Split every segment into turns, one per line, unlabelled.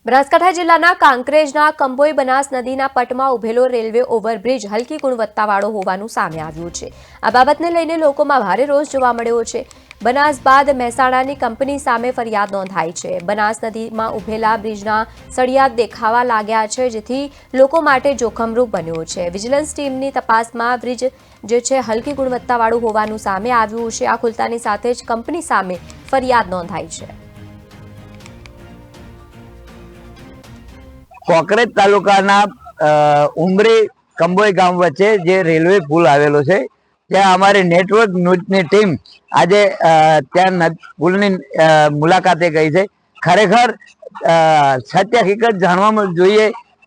બનાસકાંઠા જિલ્લાના કાંકરેજના કંબોઈ બનાસ નદીના પટમાં ઉભેલો railway overbridge હલકી ગુણવત્તાવાળો હોવાનું સામે આવ્યું છે। આ બાબતને લઈને લોકોમાં ભારે રોષ જોવા મળ્યો છે। બનાસ બાદ મહેસાણાની કંપની સામે ફરિયાદ નોંધાઈ છે। બનાસ નદીમાં ઉભેલા બ્રિજના સળિયા દેખાવા લાગ્યા છે, જેથી લોકો માટે જોખમરૂપ બન્યો છે। વિજિલન્સ ટીમની તપાસમાં બ્રિજ જે છે હલકી ગુણવત્તાવાળું હોવાનું સામે આવ્યું છે। આ ખુલતાની સાથે જ કંપની સામે ફરિયાદ નોંધાઈ છે।
કોકરેજ તાલુકાના ઉમરી કંબોઈ ગામ વચ્ચે જે રેલવે પુલ આવેલો છે, ત્યાં અમારી નેટવર્ક ન્યૂઝની ટીમ આજે ત્યાં પુલની મુલાકાતે ગઈ છે। ખરેખર સત્ય હકીકત જાણવામાં જોઈએ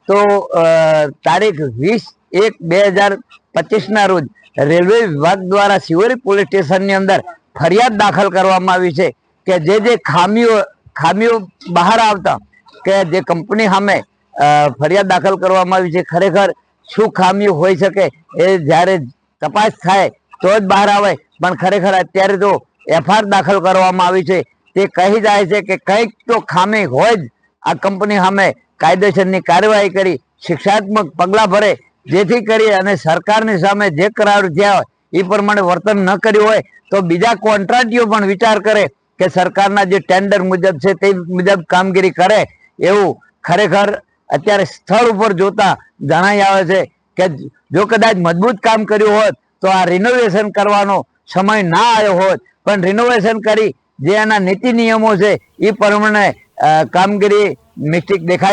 તો તારીખ 20/1/2025 રોજ રેલવે વિભાગ દ્વારા શિવોરી પોલીસ સ્ટેશનની અંદર ફરિયાદ દાખલ કરવામાં આવી છે કે જે ખામીઓ બહાર આવતા કે જે કંપની સામે ફરિયાદ દાખલ કરવામાં આવી છે, ખરેખર શું ખામીઓ હોઈ શકે એ જ્યારે તપાસ થાય તો જ બહાર આવે। પણ ખરેખર અત્યારે તો એફઆઈઆર દાખલ કરવામાં આવી છે, તે કહી જાય છે કે કંઈક તો ખામી હોય જ। આ કંપની સામે કાયદેસરની કાર્યવાહી કરી શિક્ષાત્મક પગલાં ભરે, જેથી કરી અને સરકારની સામે જે કરાર થયા હોય એ પ્રમાણે વર્તન ન કર્યું હોય તો બીજા કોન્ટ્રાક્ટીઓ પણ વિચાર કરે કે સરકારના જે ટેન્ડર મુજબ છે તે મુજબ કામગીરી કરે। એવું ખરેખર અત્યારે સ્થળ ઉપર જોતા જણાઈ આવે છે કે જો કદાચ મજબૂત કામ કર્યું હોત તો આ રિનોવેશન કરવાનો સમય ના આવ્યો હોત, પણ રિનોવેશન કરી જે એના નીતિ નિયમો છે એ પ્રમાણે કામગીરી મિસ્ટેક દેખાય।